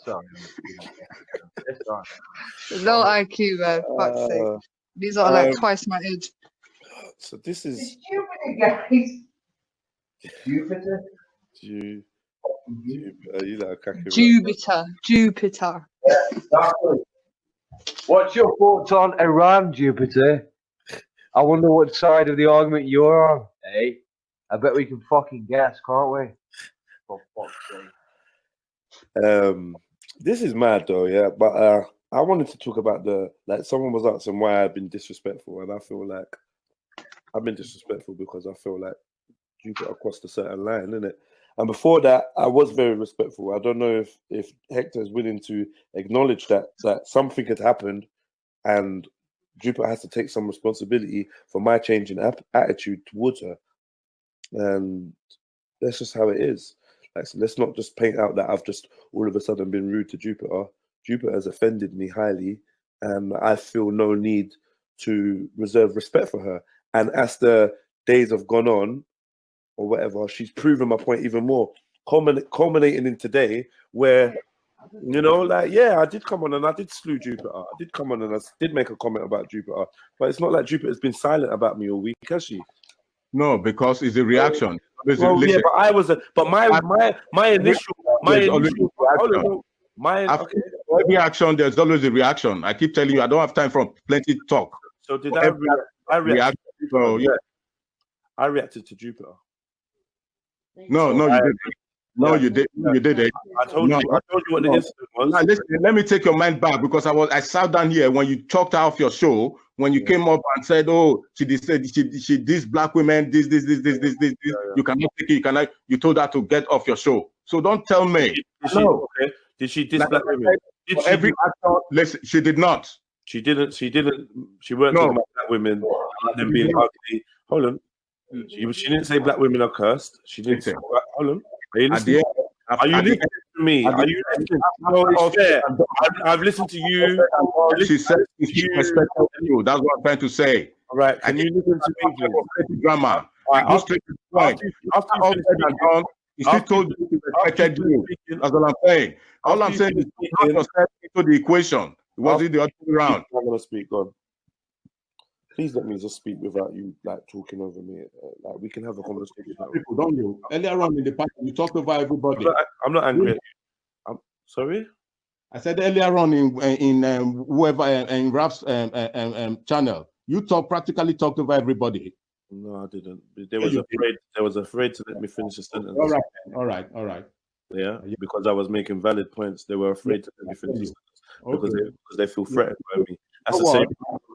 Sorry. Low IQ, man. Fuck's sake. These are like twice my age. So this is it's Jupiter, guys. Jupiter. Jupiter. What's your thoughts on Iran, Jupiter? I wonder what side of the argument you're on. Hey, I bet we can fucking guess, can't we? For fuck's sake. This is mad though, yeah. But I wanted to talk about someone was asking why I've been disrespectful, and I feel like I've been disrespectful because I feel like Jupiter crossed a certain line, innit? And before that, I was very respectful. I don't know if Hector is willing to acknowledge that something had happened, and Jupiter has to take some responsibility for my change in attitude towards her, and that's just how it is. Like, so let's not just paint out that I've just all of a sudden been rude to Jupiter. Jupiter has offended me highly, and I feel no need to reserve respect for her. And as the days have gone on, or whatever, she's proven my point even more, culminating in today, where, you know, like, yeah, I did come on and I did slew Jupiter. I did come on and I did make a comment about Jupiter, but it's not like Jupiter's been silent about me all week, has she? No, because it's a reaction. Well, yeah, but I was my initial every action, there's always a reaction. I keep telling you, I don't have time for plenty talk. So did I react? So yeah, I reacted to Jupiter. No, you didn't. No, you did. You did it. I told you what the incident was. Now, listen, let me take your mind back, because I sat down here when you talked off your show, when you came up and said, "Oh, she this black women, this. You cannot take it. You cannot." You told her to get off your show. So don't tell me. Did she diss black women? Every actor, listen, she did not. She didn't. She weren't talking about black women them being ugly. Hold on. She didn't say black women are cursed. She didn't say. Hold on. Are you listening? Are you listening to me? Are you listening? No, it's fair. I've listened to you. She said she respected you. That's what I'm trying to say. All right. Can you listen to me? Drama. Go straight to the point. After all said and done, he still told you he respected you. That's what I'm saying. All I'm saying is put yourself into the equation. It wasn't the other way around. I'm gonna speak. God, please let me just speak without you like talking over me. Like, we can have a conversation. People, don't you? Earlier on in the past, you talked over everybody. I'm not angry. I'm sorry. I said earlier on in whoever in Raf's channel, you practically talked over everybody. No, I didn't. They was afraid to let me finish the sentence. All right. Yeah, because I was making valid points. They were afraid to let me finish the sentence because they feel threatened by me. That's the same.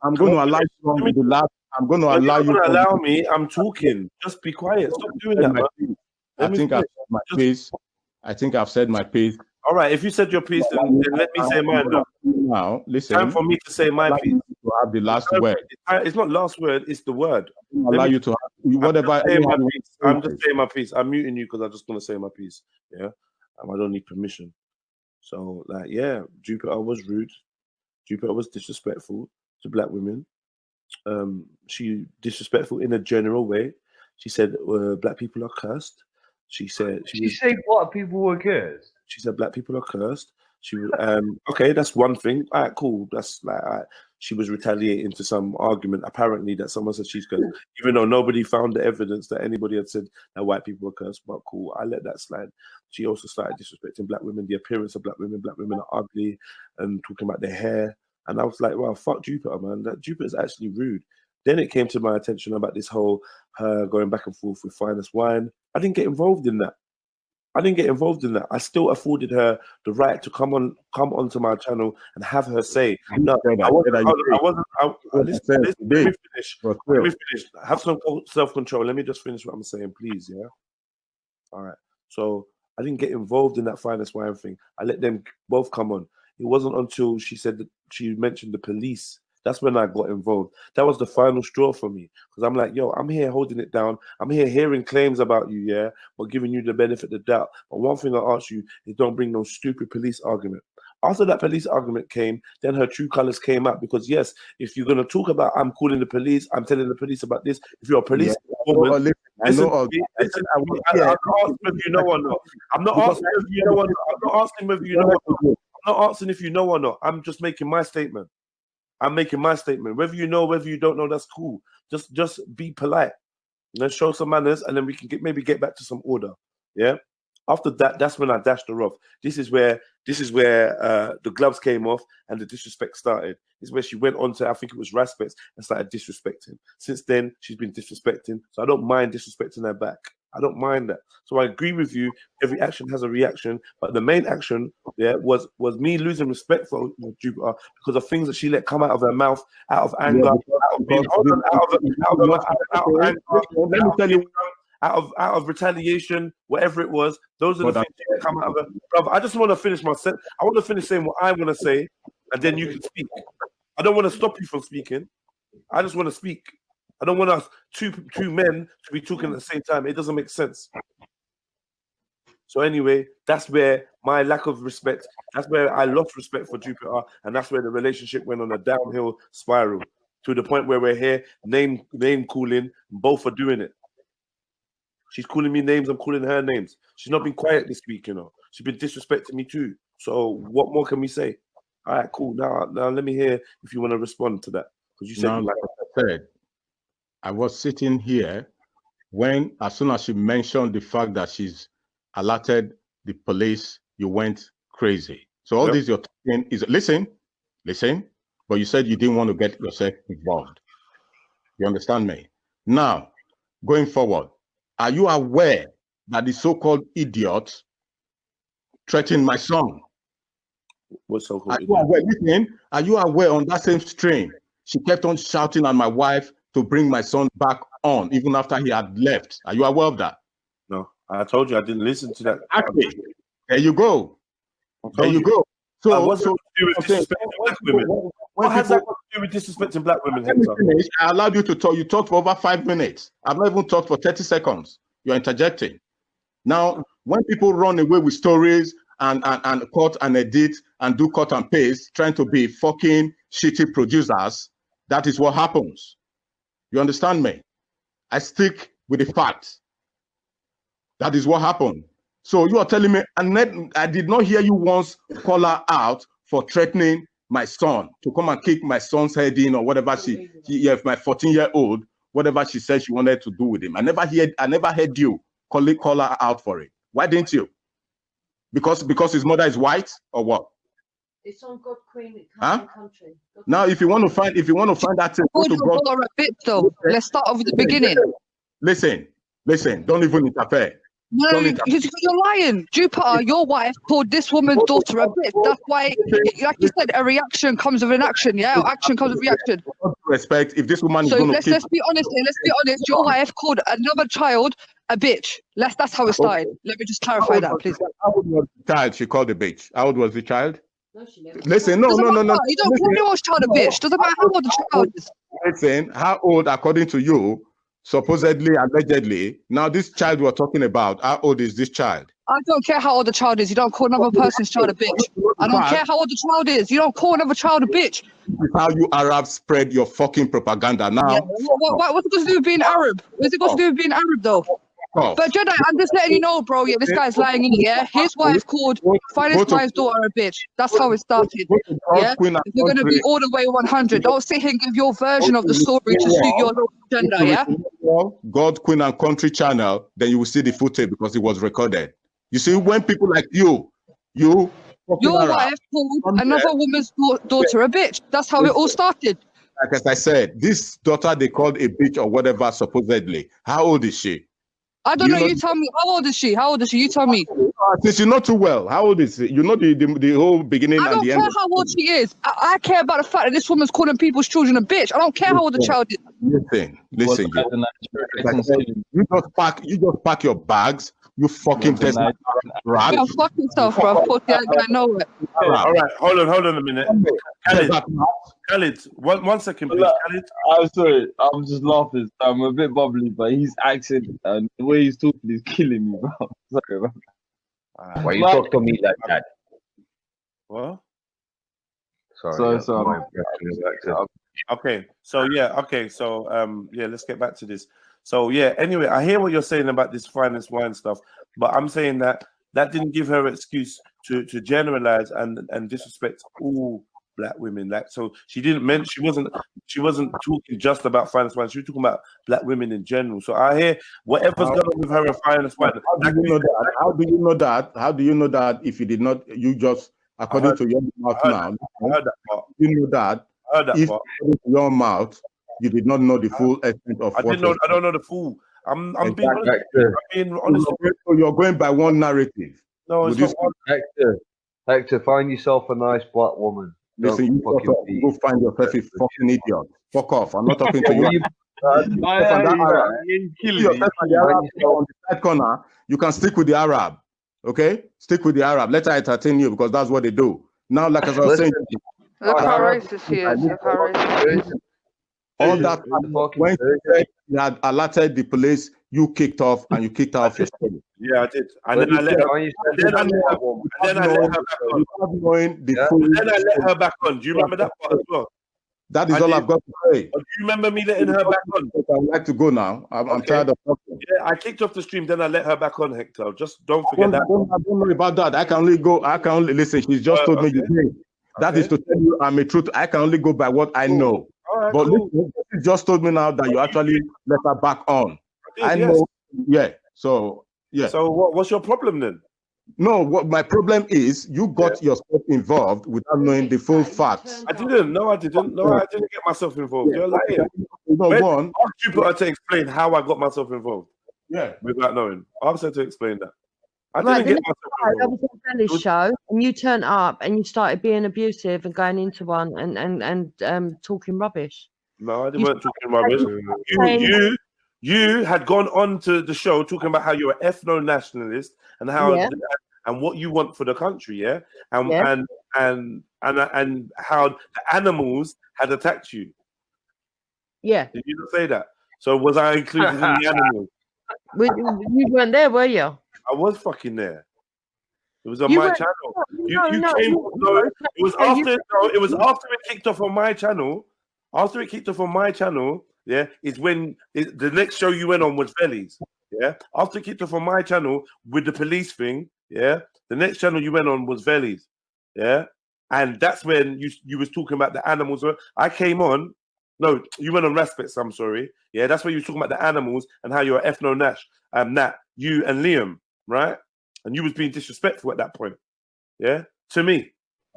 I'm going to allow you with the last. I'm going to allow you to allow me. I'm talking. Just be quiet. Stop doing that, man. I think I've said my piece. I think I've said my piece. All right. If you said your piece, then let me say mine. Now, listen. Time for me to say my piece. To have the last word. It's not last word. It's the word. Allow you to have whatever. I'm just saying my piece. I'm muting you because I just want to say my piece. Yeah. I don't need permission. So, like, yeah, Jupiter was rude. Jupiter was disrespectful to black women. She disrespectful in a general way. She said black people are cursed. She said black people were cursed. She said black people are cursed. She okay, that's one thing. All right, cool. That's like she was retaliating to some argument apparently that someone said she's cursed, even though nobody found the evidence that anybody had said that white people were cursed. But cool, I let that slide. She also started disrespecting black women, the appearance of black women. Black women are ugly, and talking about their hair. And I was like, well, fuck Jupiter, man. That Jupiter's actually rude. Then it came to my attention about this whole her going back and forth with Finest Wine. I didn't get involved in that. I still afforded her the right to come onto my channel and have her say. No, I wasn't. Let me finish. Have some self-control. Let me just finish what I'm saying, please. Yeah. All right. So I didn't get involved in that Finest Wine thing. I let them both come on. It wasn't until she said that she mentioned the police. That's when I got involved. That was the final straw for me. Because I'm like, yo, I'm here holding it down. I'm here hearing claims about you, yeah, but giving you the benefit of the doubt. But one thing I ask you is don't bring no stupid police argument. After that police argument came, then her true colors came out. Because yes, if you're going to talk about I'm calling the police, I'm telling the police about this. If you're a police woman, I'm not asking if you know or not. I'm not asking if you know or not. I'm not asking if you know or not. I'm not asking if you know or not. I'm just making my statement. I'm making my statement. Whether you know, whether you don't know, that's cool. Just be polite. Let's show some manners, and then we can maybe get back to some order. Yeah. After that, that's when I dashed her off. This is where the gloves came off and the disrespect started. This is where she went on to, I think it was Raspets, and started disrespecting. Since then, she's been disrespecting. So I don't mind disrespecting her back. I don't mind that. So I agree with you. Every action has a reaction, but the main action was me losing respect for Jupiter because of things that she let come out of her mouth, out of anger, out of retaliation, whatever it was. Those are the things that come out of her. Brother, I just want to finish my sentence. I want to finish saying what I want to say, and then you can speak. I don't want to stop you from speaking. I just want to speak. I don't want us two men to be talking at the same time. It doesn't make sense. So anyway, that's where my lack of respect, that's where I lost respect for Jupiter, and that's where the relationship went on a downhill spiral to the point where we're here, name calling, both are doing it. She's calling me names, I'm calling her names. She's not been quiet this week, you know. She's been disrespecting me too. So what more can we say? All right, cool. Now let me hear if you want to respond to that. Because you said, now, like I said, I was sitting here when, as soon as she mentioned the fact that she's alerted the police, you went crazy. So all this you're talking is, listen, but you said you didn't want to get yourself involved. You understand me? Now, going forward, are you aware that the so-called idiot threatened my son? What's so-called idiot? Are you aware on that same stream, she kept on shouting at my wife to bring my son back on, even after he had left? Are you aware of that? No, I told you I didn't listen to that. Exactly. There you go. There you go. So, what's to do with disrespecting black women? What has that got to do with disrespecting black women, Hector? I allowed you to talk. You talked for over 5 minutes. I've not even talked for 30 seconds. You're interjecting. Now, when people run away with stories and cut and edit and do cut and paste, trying to be fucking shitty producers, that is what happens. You understand me? I stick with the facts. That is what happened. So you are telling me, and I did not hear you once call her out for threatening my son to come and kick my son's head in or whatever my 14-year-old, whatever she said she wanted to do with him. I never heard you call her out for it. Why didn't you? Because his mother is white or what? It's on God, Queen, country. Now, if you want to find that thing, go to God. A bit though. Let's start off with the beginning. Listen. Don't even interfere. No, you're lying. Jupiter, your wife called this woman's daughter a bitch. That's why, like you said, a reaction comes with an action. Yeah, action comes with reaction. Respect. If this woman is going to let's be honest. Let's be honest. Your wife called another child a bitch. That's how it started. Let me just clarify that, please. How old was the child she called a bitch? How old was the child? No, she never. Listen, no. You don't call anyone's child a bitch. Doesn't matter how old the child is. Listen, how old, according to you, supposedly, allegedly, now this child we're talking about, how old is this child? I don't care how old the child is. You don't call another person's child a bitch. I don't care how old the child is. You don't call another child a bitch. This is how you Arabs spread your fucking propaganda now. Yeah. What's it got to do with being Arab? What's it got to do with being Arab, though? But Jedi, I'm just letting you know, bro. Yeah, this guy's lying in it. Yeah, his wife called finest wife's daughter a bitch. That's how it started. Yeah, if you're gonna be all the way 100, don't sit here and give your version of the story to suit your local agenda. Yeah. God, Queen, and Country channel, then you will see the footage because it was recorded. You see, when people like your wife called another woman's daughter a bitch. That's how it all started. Like as I said, this daughter they called a bitch or whatever supposedly. How old is she? I don't know. You tell me. How old is she? You tell me. Since you know too well, how old is she? You know the whole beginning and the end. I don't care how old she is. I care about the fact that this woman's calling people's children a bitch. I don't care how old the child is. Listen. You just pack your bags. You fucking test rat. You're fucking stuff, bro. I know it. All right, hold on a minute. Khalid, one second, please. Khalid. I'm sorry, I'm just laughing. I'm a bit bubbly, but his accent and the way he's talking is killing me, bro. Sorry, bro. Why you talk to me like that? What? Sorry. Okay, so let's get back to this. So yeah, anyway, I hear what you're saying about this finest wine stuff, but I'm saying that didn't give her an excuse to generalize and disrespect all black women. Like, so she wasn't talking just about finest wine. She was talking about black women in general. So I hear whatever's going on with her and finest wine. How do you know that? If you did not, you just according to your mouth now. I heard that part. You know that. I heard that if part. according to your mouth, you did not know the full extent of. I don't know the full. I'm being honest. So you're going by one narrative. No, it's not one. Hector, find yourself a nice black woman. Listen, you go find yourself a fucking idiot. Fuck off. I'm not talking to you. On the side corner, you can stick with the Arab. Okay? Stick with the Arab. Let her entertain you because that's what they do. Now, like as I was saying, Look how racist he is. Look how racist he is. All that when you said you had alerted the police, you kicked off and you kicked off your story. Yeah, I did. And then I let her back on. Do you remember that part as well? That is all I've got to say. Do you remember me letting her back on? I would like to go now. I'm tired of talking. Yeah, I kicked off the stream, then I let her back on, Hector. Just don't forget that. Don't worry about that. I can only go. I can only listen. She's just told me the thing. That is to tell you I'm a truth. I can only go by what I know. Right, but listen, she just told me now that you actually let her back on. I know. Yeah. So yeah. So what's your problem then? No, what my problem is, you got yourself involved without knowing the full facts. I didn't. No, I didn't. No, I didn't get myself involved. You're lying. Ask Jupiter to explain how I got myself involved. Yeah. Without knowing. Ask her to explain that. I Right, didn't get myself involved. I was on Belly's show, and you turned up and you started being abusive and going into one and talking rubbish. No, I weren't talking rubbish. You had gone on to the show talking about how you're an ethno-nationalist and how and what you want for the country, and how the animals had attacked you. Yeah. Did you not say that? So was I included in the animals? You weren't there, were you? I was fucking there. It was on my channel. It was after it kicked off on my channel. After it kicked off on my channel, is when the next show you went on was Vellies. Yeah. After it kicked off on my channel with the police thing, the next channel you went on was Vellies. Yeah. And that's when you was talking about the animals. I came on. No, you went on Respects, I'm sorry. Yeah, that's when you were talking about the animals and how you're ethno-nash, Nat, you and Liam, right? And you was being disrespectful at that point. Yeah, to me.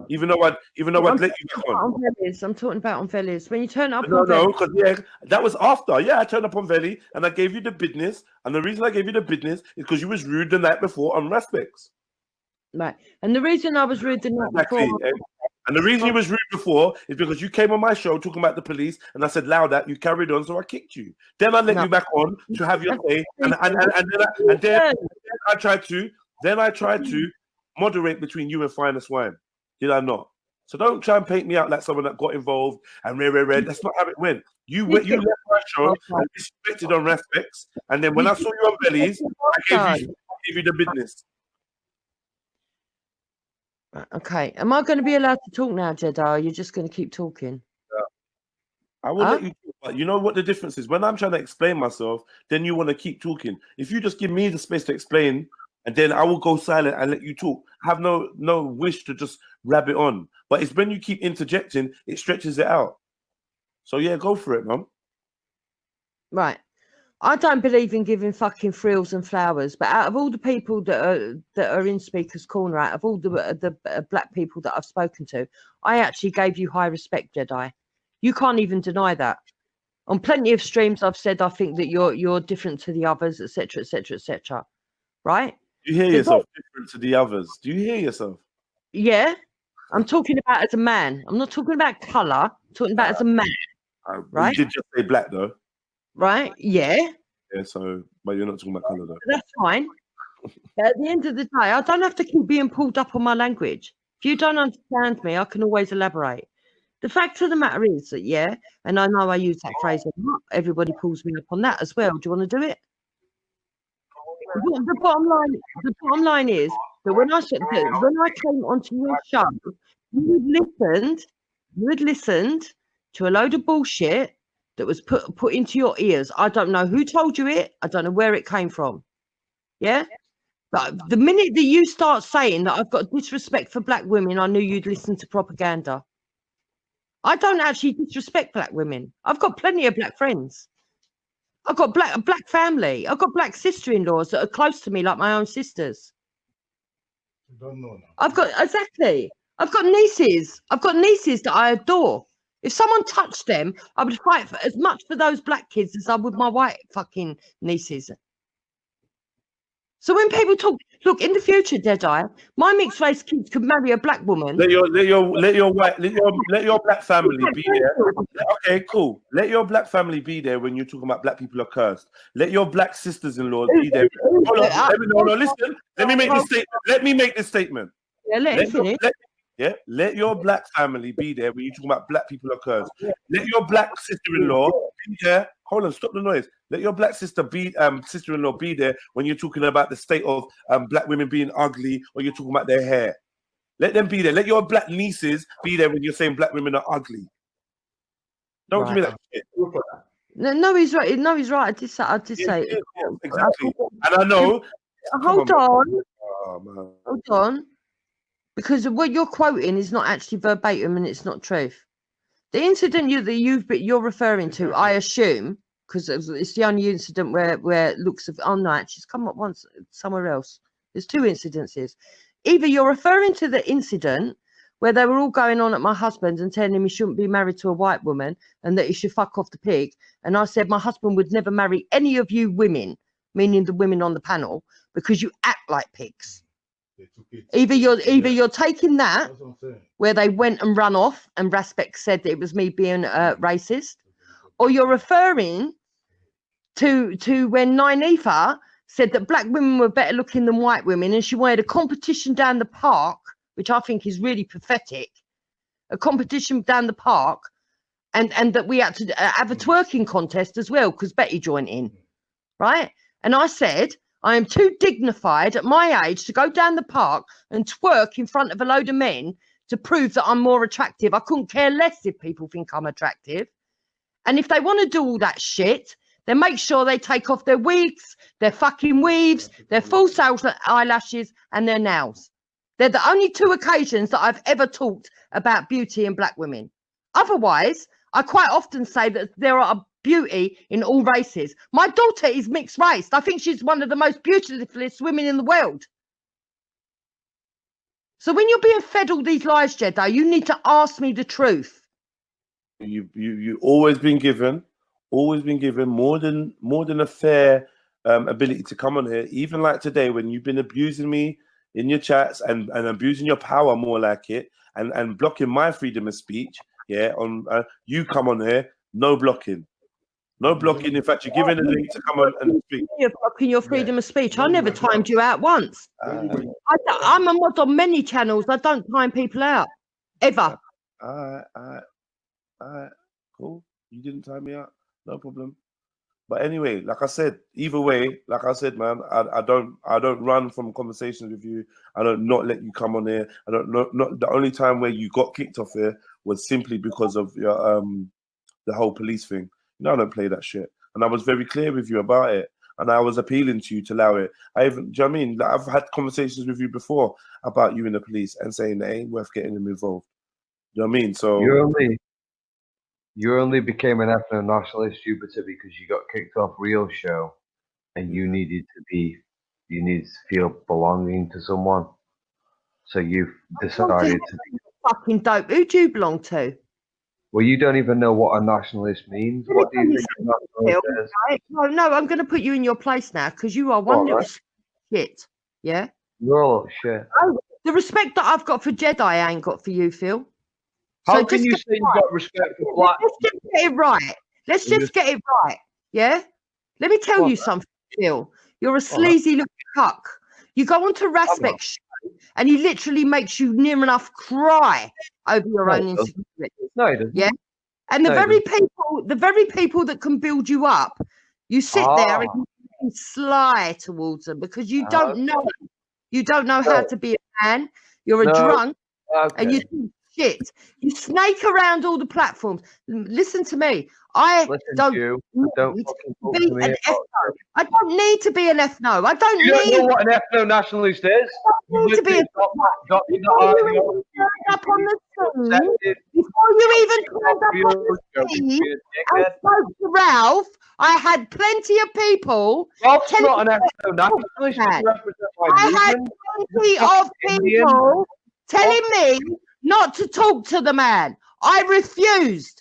Even though I'd let you back on. I'm talking about on Vellies. When you turn up No, because that was after. Yeah, I turned up on Velly and I gave you the business. And the reason I gave you the business is because you was rude the night before on Respects. Right. And the reason I was rude the night before. And the reason you was rude before is because you came on my show talking about the police, and I said, "Allow that." You carried on, so I kicked you. Then I let you back on to have your say, and then I tried to moderate between you and Finest Wine. Did I not? So don't try and paint me out like someone that got involved and red. That's not how it went. You left my show and disrespected on Respects, and then when I saw you on Bellies, I gave you the business. Okay. Am I going to be allowed to talk now, Jedi? Or are you just going to keep talking? I will let you talk, but you know what the difference is? When I'm trying to explain myself, then you want to keep talking. If you just give me the space to explain, and then I will go silent and let you talk. I have no wish to just rab it on. But it's when you keep interjecting, it stretches it out. So yeah, go for it, man. Right. I don't believe in giving fucking frills and flowers, but out of all the people that are in Speaker's Corner, out of all the black people that I've spoken to, I actually gave you high respect, Jedi. You can't even deny that. On plenty of streams, I've said I think that you're different to the others, etc., etc., etc. Right? Do you hear yourself different to the others? Do you hear yourself? Yeah. I'm talking about as a man. I'm not talking about colour. I'm talking about as a man. Right? You did just say black, though. Right? Yeah. Yeah, so, but you're not talking about colour, though. That's fine. At the end of the day, I don't have to keep being pulled up on my language. If you don't understand me, I can always elaborate. The fact of the matter is that, and I know I use that phrase a lot, everybody pulls me up on that as well. Do you want to do it? The bottom line is that when I came onto your show, you had listened to a load of bullshit that was put into your ears. I don't know who told you it. I don't know where it came from. Yeah? But the minute that you start saying that I've got disrespect for black women, I knew you'd listen to propaganda. I don't actually disrespect black women. I've got plenty of black friends. I've got a black family. I've got black sister-in-laws that are close to me like my own sisters. You don't know now. I've got nieces. I've got nieces that I adore. If someone touched them, I would fight as much for those black kids as I would my white fucking nieces. So when people talk, look, in the future, Jedi, my mixed race kids could marry a black woman. Let your black family be there. Okay, cool. Let your black family be there when you're talking about black people are cursed. Let your black sisters-in-law be there. Hold on, listen. Let me make this statement. Yeah, let me finish. Yeah, let your black family be there when you're talking about black people occurs. Let your black sister-in-law be there. Hold on, stop the noise. Let your black sister-in-law be there when you're talking about the state of black women being ugly, or you're talking about their hair. Let them be there. Let your black nieces be there when you're saying black women are ugly. Don't give me that shit. No, he's right. No, he's right. I did say it. Yeah, exactly. And I know. Hold on. Oh, man. Hold on. Because what you're quoting is not actually verbatim and it's not truth. The incident you're referring to, I assume, because it's the only incident where looks of no, actually, it's come up once somewhere else. There's two incidences. Either you're referring to the incident where they were all going on at my husband and telling him he shouldn't be married to a white woman and that he should fuck off the pig. And I said my husband would never marry any of you women, meaning the women on the panel, because you act like pigs. Either you're taking that where they went and run off and Raspek said that it was me being racist, or you're referring to when Nynefa said that black women were better looking than white women, and she wanted a competition down the park, which I think is really pathetic, a competition down the park, and that we had to have a twerking contest as well because Betty joined in, right? And I said, I am too dignified at my age to go down the park and twerk in front of a load of men to prove that I'm more attractive. I couldn't care less if people think I'm attractive. And if they want to do all that shit, then make sure they take off their wigs, their fucking weaves, their false eyelashes, and their nails. They're the only two occasions that I've ever talked about beauty in black women. Otherwise, I quite often say that there are beauty in all races. My daughter is mixed race. I think she's one of the most beautifulest women in the world. So when you're being fed all these lies, Jedi, you need to ask me the truth. You always been given more than a fair ability to come on here. Even like today, when you've been abusing me in your chats and abusing your power, more like it, and blocking my freedom of speech. Yeah, on you come on here, no blocking. No blocking. In fact, you're given a link to come on and speak. You're blocking your freedom of speech. I never timed you out once. I'm a mod on many channels. I don't time people out. Ever. All right. Cool. You didn't time me out. No problem. But anyway, like I said, either way, like I said, man, I don't run from conversations with you. I don't not let you come on here. I don't not the only time where you got kicked off here was simply because of your the whole police thing. No, I don't play that shit. And I was very clear with you about it. And I was appealing to you to allow it. Do you know what I mean? Like, I've had conversations with you before about you and the police and saying it ain't worth getting them involved. Do you know what I mean? So you only became an ethno-nationalist, Jupiter, because you got kicked off Real Show and you needed to feel belonging to someone. So you decided to be fucking dope. Who do you belong to? Well, you don't even know what a nationalist means. What do you think a nationalist is? No, I'm going to put you in your place now because you are one little shit. Yeah? You're a little shit. The respect that I've got for Jedi, I ain't got for you, Phil. How can you say you've got respect for black? Let's just get it right. Let's just get it right. Yeah? Let me tell you something, Phil. You're a sleazy little cuck. You go on to Raspek's show and he literally makes you near enough cry over your own insecurities. No, he doesn't. Yeah? And the very people that can build you up, you sit there and you sly towards them because you don't know. You don't know how to be a man. You're a drunk and you do shit. You snake around all the platforms. Listen to me. I don't need to be an ethno. I don't need to be an ethno. I don't need. You know what an ethno-nationalist is? I don't need to be before you even turned up on the scene, before you even turned up on the scene and spoke to Ralph, I had plenty of people. Ralph's not an ethno-nationalist. I had plenty of people telling me not to talk to the man. I refused.